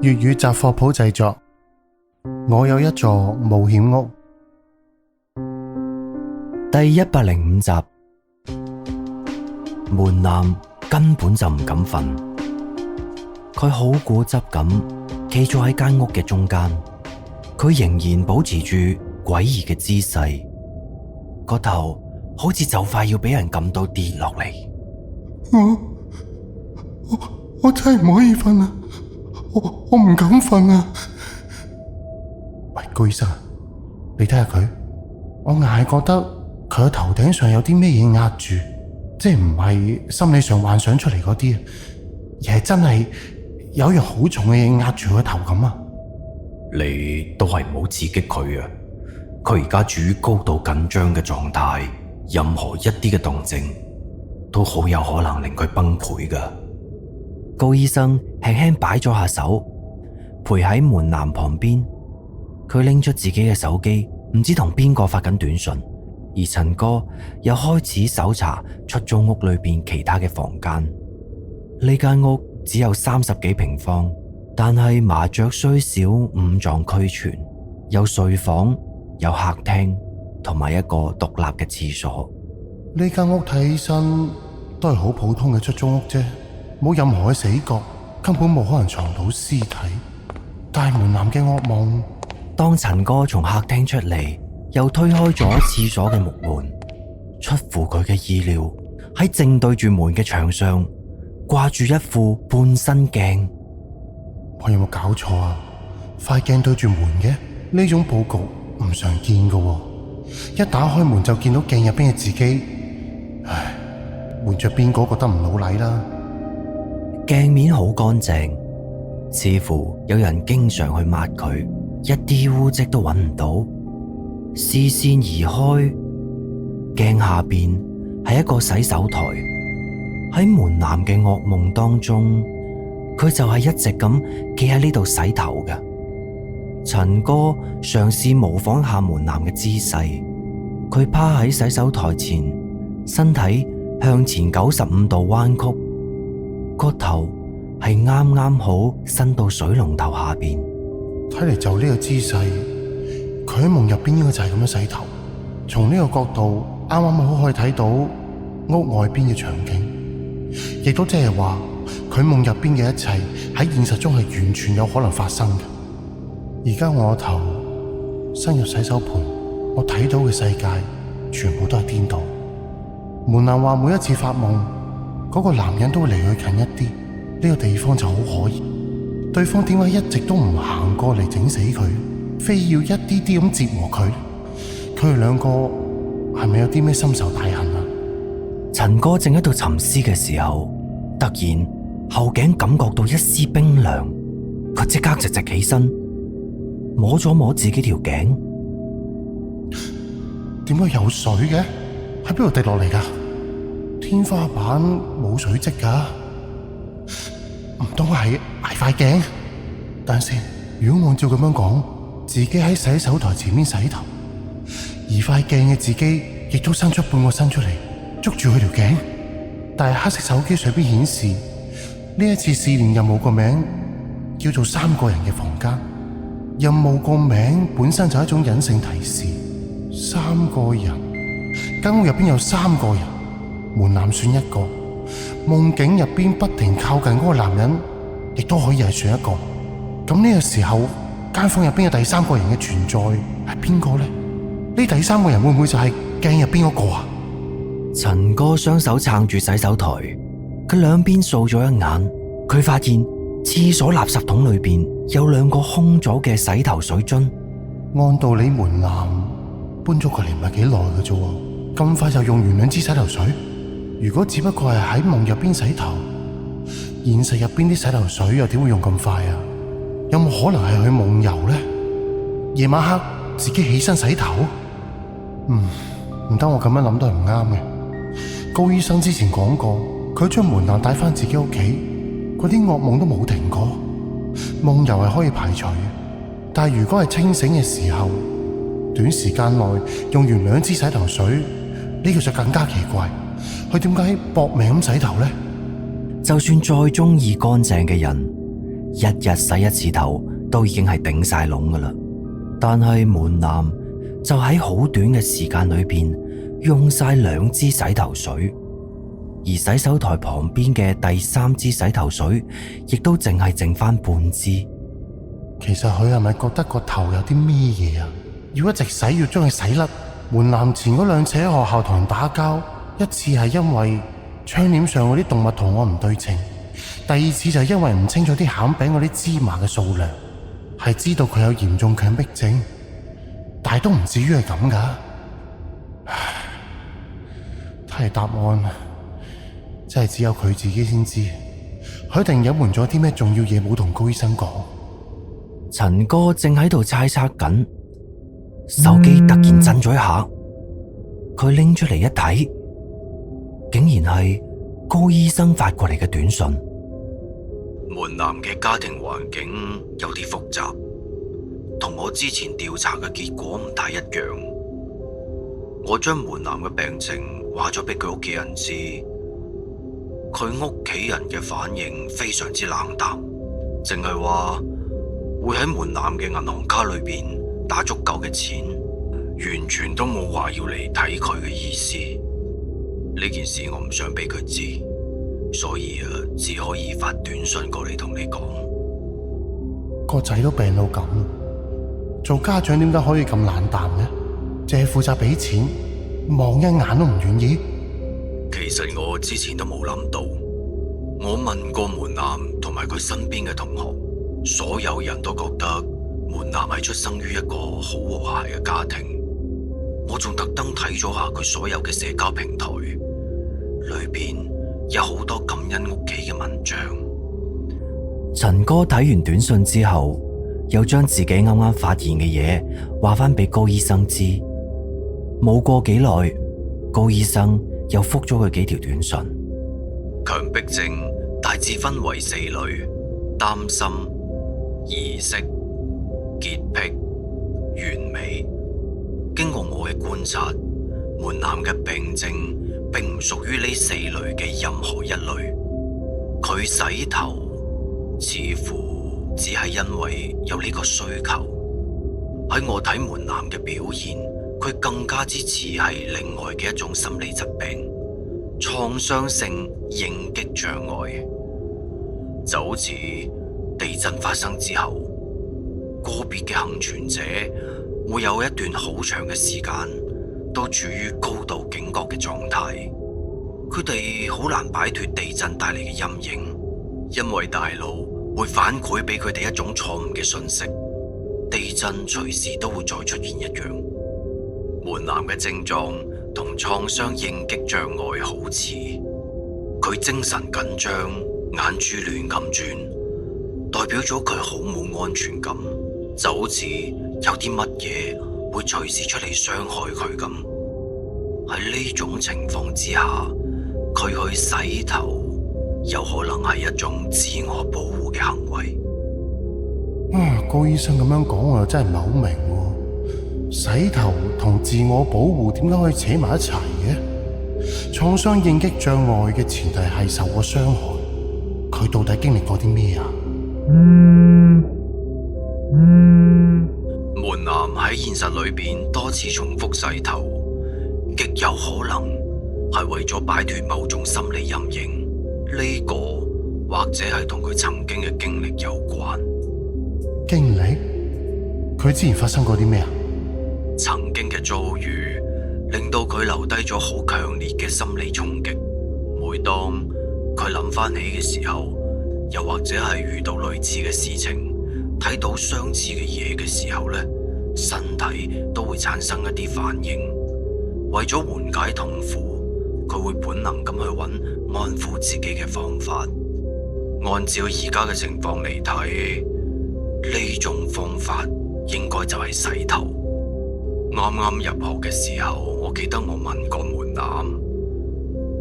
粵語雜貨鋪製作。我有一座冒險屋，第105集。門南根本就唔敢瞓，佢好固執咁企咗喺間屋嘅中間，佢仍然保持住詭異嘅姿勢，個頭好似就快要俾人撳到跌落嚟。我真係唔可以瞓啊！我唔敢瞓啊！喂，高醫生，你睇下佢，我硬係覺得佢個頭頂上有啲咩嘢壓住，即係唔係心理上幻想出嚟嗰啲，而係真係有一樣好重嘅嘢壓住佢個頭咁啊！你都係唔好刺激佢啊！佢而家處於高度緊張嘅狀態，任何一啲嘅動靜都好有可能令佢崩潰噶。高醫生輕輕擺咗下手，陪喺門南旁邊。佢拎出自己嘅手機，唔知同邊個發緊短信。而陳哥又開始搜查出租屋裏邊其他嘅房間。呢間屋只有30幾平方，但係麻雀雖小，五臟俱全，有睡房，有客廳，同埋一個獨立嘅廁所。呢間屋睇起身都係好普通嘅出租屋啫，冇任何嘅死角，根本冇可能藏到屍體。但係門南嘅噩夢，當陳哥從客廳出嚟，又推開咗廁所嘅木門，出乎佢嘅意料，喺正對住門嘅牆上掛住一副半身鏡。我有冇搞錯啊？塊鏡對住門嘅呢種佈局唔常見噶喎，一打開門就見到鏡入邊嘅自己。唉，換着邊個覺得唔老禮啦？鏡面好乾淨，似乎有人經常去抹佢，一啲污跡都揾唔到。視線移開，鏡下邊係一個洗手台。喺門南嘅噩夢當中，佢就係一直咁企喺呢度洗頭嘅。陳哥嘗試模仿下門南嘅姿勢，佢趴喺洗手台前，身體向前95度彎曲，個頭係啱啱好伸到水龍頭下邊。睇嚟就呢個姿勢，佢喺夢入邊應該就係咁樣洗頭。從呢個角度，啱啱好可以睇到屋外邊嘅場景，亦都即係話佢夢入邊嘅一切喺現實中係完全有可能發生嘅。而家我個頭伸入洗手盆，我睇到嘅世界全部都係顛倒。門南話每一次發夢，嗰個男人都會離佢近一啲，呢個地方就好可疑。對方點解一直都唔行過嚟整死佢，非要一啲啲咁折磨佢？佢哋兩個係咪有啲咩深仇大恨啊？陳哥正喺度沉思嘅時候，突然後頸感覺到一絲冰涼，佢即刻就直起身，摸咗摸自己條頸。點解有水嘅？喺邊度滴落嚟噶？天花板冇水漬噶？唔通係挨塊鏡？但係如果按照咁樣講，自己喺洗手台前面洗頭，而塊鏡嘅自己亦都伸出半個身出嚟捉住佢條頸。但係黑色手機上邊顯示呢一次試驗任務個名叫做3個人嘅房間。任務個名本身就係一種隱性提示，3個人，間屋入邊有3個人，門南算一個，夢境入邊不停靠近嗰個男人亦都可以係算一個。咁呢個時候間房入邊嘅第3個人嘅存在係邊個呢？呢第3個人會唔會就係鏡入邊嗰個啊？陳哥雙手撐住洗手台，佢兩邊掃咗一眼，佢發現廁所垃圾桶裏邊有2個空咗嘅洗頭水樽。按道理門南搬咗過嚟唔係幾耐嘅啫，咁快就用完2支洗頭水？如果只不過係喺夢入邊洗頭，現實入邊啲洗頭水又點會用咁快啊？有冇可能係去夢遊呢？夜晚黑自己起身洗頭？唔得，我咁樣諗都係唔啱嘅。高醫生之前講過，佢將門南帶翻自己屋企，嗰啲噩夢都冇停過。夢遊係可以排除嘅，但係如果係清醒嘅時候，短時間內用完2支洗頭水，呢個就更加奇怪。佢點解搏命咁洗頭呢？就算再中意乾淨嘅人，日日洗一次頭都已經係頂晒籠噶啦。但係門南就喺好短嘅時間裏邊用晒2支洗頭水，而洗手台旁邊嘅第3支洗頭水亦都淨係剩翻半支。其實佢係咪覺得個頭有啲咩嘢啊？要一直洗，要將佢洗甩。門南前嗰2次喺學校同人打交，一次係因為窗簾上嗰啲動物圖案唔對稱，第2次就係因為唔清楚啲餡餅嗰啲芝麻嘅數量，係知道佢有嚴重強迫症，但係都唔至於係咁噶。唉，睇嚟答案真係只有佢自己先知，佢一定隱瞞咗啲咩重要嘢冇同高醫生講。陳哥正喺度猜測緊，手機突然震咗一下，佢拎出嚟一睇，竟然係高醫生發過嚟嘅短信。門南嘅家庭環境有啲複雜，同我之前調查嘅結果唔太一樣。我將門南嘅病情話咗俾佢屋企人知，佢屋企人嘅反應非常之冷淡，淨係話會喺門南嘅銀行卡裏邊打足夠嘅錢，完全都冇話要嚟睇佢嘅意思。呢件事我唔想俾佢知，所以只可以發短信過嚟同你講。個仔都病到咁，做家長點解可以咁冷淡呢？淨係負責俾錢，望一眼都唔願意。其實我之前都冇諗到，我問過門南同埋佢身邊嘅同學，所有人都覺得門南係出生於一個好和諧嘅家庭。我仲特登睇咗下佢所有嘅社交平台，裏邊有好多感恩屋企嘅文章。陳哥睇完短信之後，又將自己啱啱發現嘅嘢話翻俾高醫生知。冇過幾耐，高醫生又覆咗佢幾條短信。強迫症大致分為4類：擔心、儀式、潔癖、完美。經過我嘅觀察，門南嘅病症並唔屬於呢4類嘅任何一類。佢洗頭似乎只係因為有呢個需求。喺我睇門南嘅表現，佢更加之似係另外嘅一種心理疾病——創傷性應激障礙。就好似地震發生之後，個別嘅幸存者會有一段好長嘅時間都處於高度警覺嘅狀態，佢哋好難擺脫地震帶嚟嘅陰影，因為大腦會反饋俾佢哋一種錯誤嘅訊息，地震隨時都會再出現一樣。門南嘅症狀同創傷應激障礙好似，佢精神緊張，眼珠亂咁轉，代表咗佢好冇安全感，就好似有啲乜嘢會隨時出嚟傷害佢咁。喺呢種情況之下，佢去洗頭有可能係一種自我保護嘅行為。高醫生咁樣講，我又真係唔係好明喎。洗頭同自我保護點解可以扯埋一齊嘅？創傷應激障礙嘅前提係受過傷害，佢到底經歷過啲咩啊？門南喺現實裏邊多次重複洗頭，極有可能係為咗擺脫某種心理陰影。呢個或者係同佢曾經嘅經歷有關。經歷？佢之前發生過啲咩啊？曾經嘅遭遇令到佢留低咗好強烈嘅心理衝擊。每當佢諗翻起嘅時候，又或者係遇到類似嘅事情，睇到相似嘅嘢嘅時候呢，身體都會產生一啲反應。為咗緩解痛苦，佢會本能咁去揾安撫自己嘅方法。按照而家嘅情況嚟睇，呢種方法應該就係洗頭。啱啱入學嘅時候，我記得我問過門南，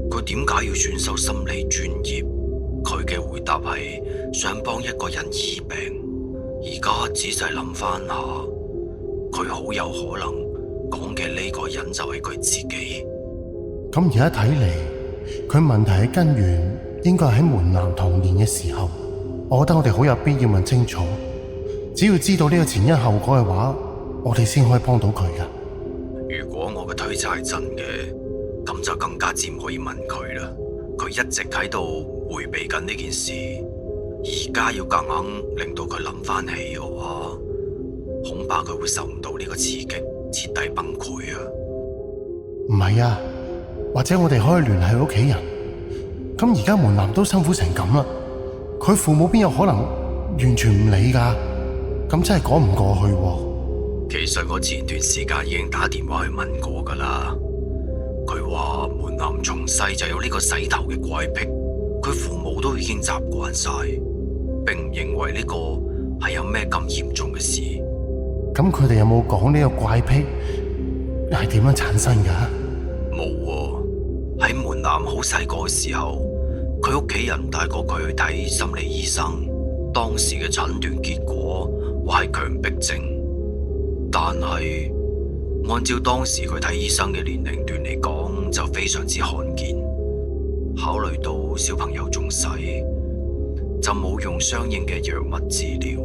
佢點解要選修心理專業？佢嘅回答係想幫一個人醫病。而家仔細諗翻下，佢好有可能講嘅呢個人就係佢自己。咁而家睇嚟，佢問題嘅根源應該係喺門南童年嘅時候，我覺得我哋好有必要問清楚。只要知道呢個前因後果嘅話，我哋先可以幫到佢㗎。如果我嘅推測係真嘅，咁就更加之唔可以問佢啦。佢一直喺度迴避緊呢件事，而家要夾硬令到佢諗翻起嘅話，恐怕佢會受唔到呢個刺激，徹底崩潰啊！唔係啊，或者我哋可以聯繫佢屋企人。咁而家門南都辛苦成咁啦，佢父母邊有可能完全唔理㗎？咁真係講唔過去喎。其實我前段時間已經打電話去問過噶啦，佢話門南從細就有呢個洗頭嘅怪癖，佢父母都已經習慣晒，並唔認為呢個係有咩咁嚴重嘅事。咁佢哋有冇講呢個怪癖係點樣產生噶？冇喎，喺門南好細個嘅時候，佢屋企人帶過佢去睇心理醫生，當時嘅診斷結果話係強迫症。但係按照當時佢睇醫生嘅年齡段嚟講，就非常之罕見。考慮到小朋友仲細，就冇用相應嘅藥物治療，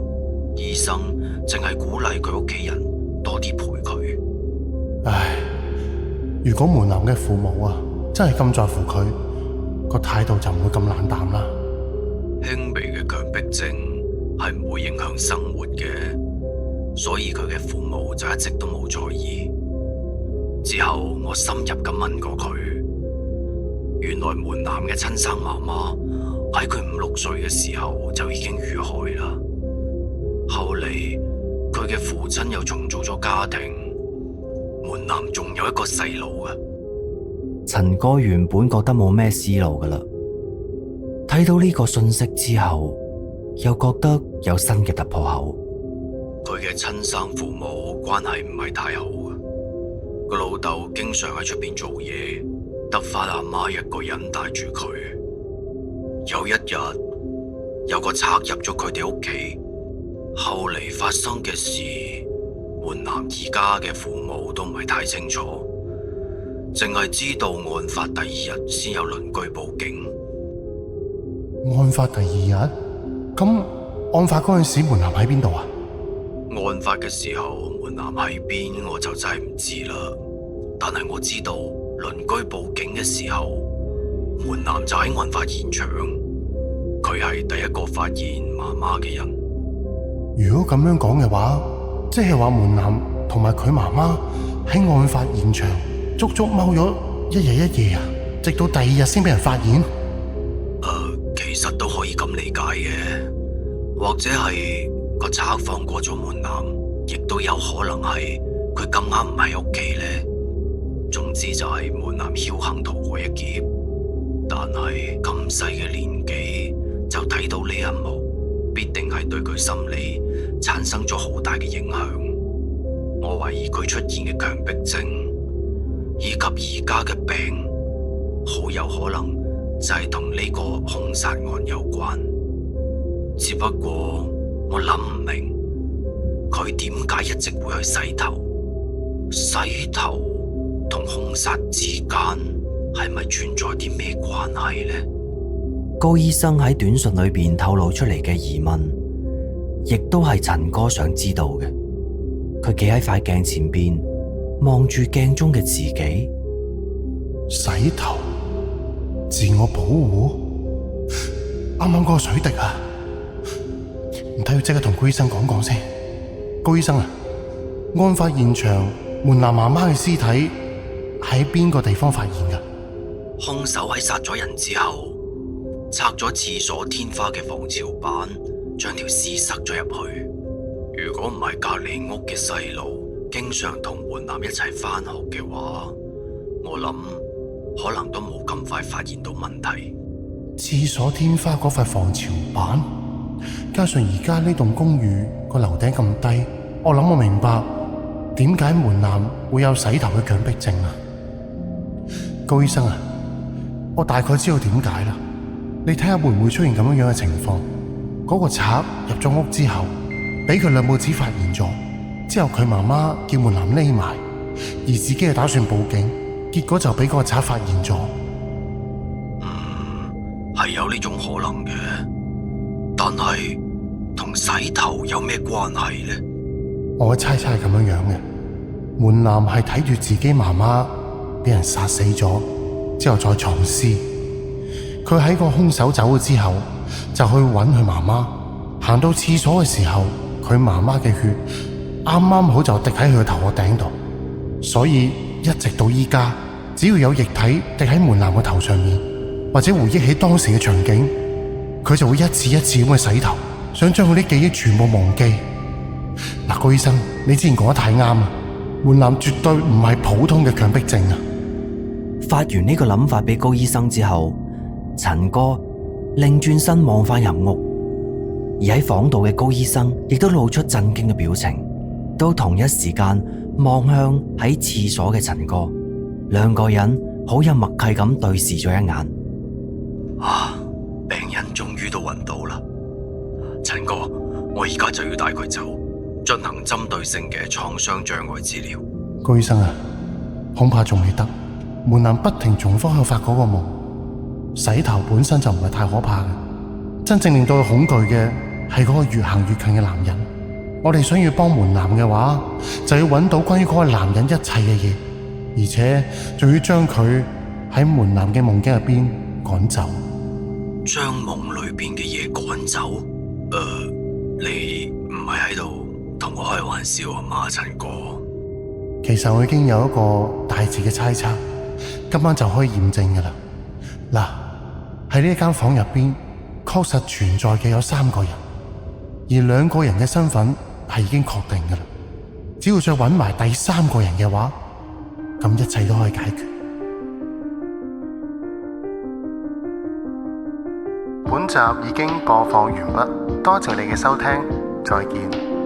醫生淨係鼓勵佢屋企人多啲陪佢。唉，如果門南嘅父母啊真係咁在乎佢，個態度就唔會咁冷淡啦。輕微嘅強迫症係唔會影響生活嘅，所以佢嘅父母就一直都冇在意。之後我深入咁問過佢，原來門南嘅親生媽媽喺佢5、6歲嘅時候就已經遇害啦。後嚟佢嘅父親又重組咗家庭，門南仲有一個細佬啊。陳哥原本覺得冇咩思路噶啦，睇到呢個信息之後，又覺得有新嘅突破口。佢嘅親生父母關係唔係太好啊，個老豆經常喺出邊做嘢，得返阿媽一個人帶住佢。有一日，有個賊入咗佢哋屋企，後嚟發生嘅事，門南而家嘅父母都唔係太清楚，淨係知道案發第2日先有鄰居報警。案發第2日？咁案發嗰陣時門南喺邊度啊？案發嘅時候門南喺邊我就真係唔知啦，但係我知道鄰居報警嘅時候，門南就喺案發現場，佢係第一個發現媽媽嘅人。如果咁樣講嘅話，即係話門南同埋佢媽媽喺案發現場足足踎咗1日1夜啊，直到第2日先俾人發現。其實都可以咁理解嘅，或者係個賊放過咗門南，亦都有可能係佢咁啱唔喺屋企呢。總之就係門南僥倖逃過一劫，但係咁細嘅年紀就睇到呢一幕，必定係對佢心理產生咗好大嘅影響。我懷疑佢出現嘅強迫症以及而家嘅病，好有可能就係同呢個兇殺案有關。只不過我諗唔明，佢點解一直會去洗頭？洗頭同兇殺之間係咪存在啲咩關係呢？高醫生喺短信裏邊透露出嚟嘅疑問，亦都係陳哥想知道嘅。佢企喺塊鏡前邊，望住鏡中嘅自己。洗頭，自我保護，啱啱嗰個水滴啊！唔睇，要即刻同高醫生講先。高醫生啊，案發現場門南媽媽嘅屍體喺邊個地方發現噶？兇手喺殺咗人之後，拆咗廁所天花嘅防潮板，將條屍塞咗入去。如果唔係隔籬屋嘅細路經常同門南一齊返學嘅話，我諗可能都冇咁快發現到問題。廁所天花嗰塊防潮板，加上而家呢棟公寓個樓頂咁低，我諗我明白點解門南會有洗頭嘅強迫症啊！高醫生啊，我大概知道點解啦。你睇下會唔會出現咁樣嘅情況？嗰個賊入咗屋之後，俾佢兩母子發現咗，之後佢媽媽叫門南匿埋，而自己係打算報警，結果就俾嗰個賊發現咗。係有呢種可能嘅，但但係同洗頭有咩關係呢？我嘅猜測係咁樣嘅，門南係睇住自己媽媽俾人殺死咗之後再藏屍。佢喺個兇手走咗之後，就去揾佢媽媽。行到廁所嘅時候，佢媽媽嘅血啱啱好就滴喺佢頭殼頂度，所以一直到依家，只要有液體滴喺門南嘅頭上面，或者回憶起當時嘅場景，佢就會一次一次咁去洗頭，想將佢啲記憶全部忘記。嗱，高醫生，你之前講得太啱啦，門南絕對唔係普通嘅強迫症啊！發完呢個諗法俾高醫生之後，陳哥擰轉身望翻入屋，而喺房度嘅高醫生亦都露出震驚嘅表情，都同一時間望向喺廁所嘅陳哥，兩個人好有默契咁對視咗一眼。啊！病人終於都揾到啦，陳哥，我而家就要帶佢走，進行針對性嘅創傷障礙治療。高醫生啊，恐怕仲未得。門南不停重複去發嗰個夢，洗頭本身就唔係太可怕嘅，真正令到佢恐懼嘅係嗰個越行越近嘅男人。我哋想要幫門南嘅話，就要揾到關於嗰個男人一切嘅嘢，而且仲要將佢喺門南嘅夢境入邊趕走。將夢裏邊嘅嘢趕走？你唔係喺度同我開玩笑啊嘛，陳哥？其實我已經有一個大致嘅猜測，今晚就可以驗證噶啦。嗱，喺呢間房入邊確實存在嘅有3個人，而2個人嘅身份係已經確定噶啦。只要再揾埋第3個人嘅話，咁一切都可以解決。本集已經播放完畢，多謝你嘅收聽，再見。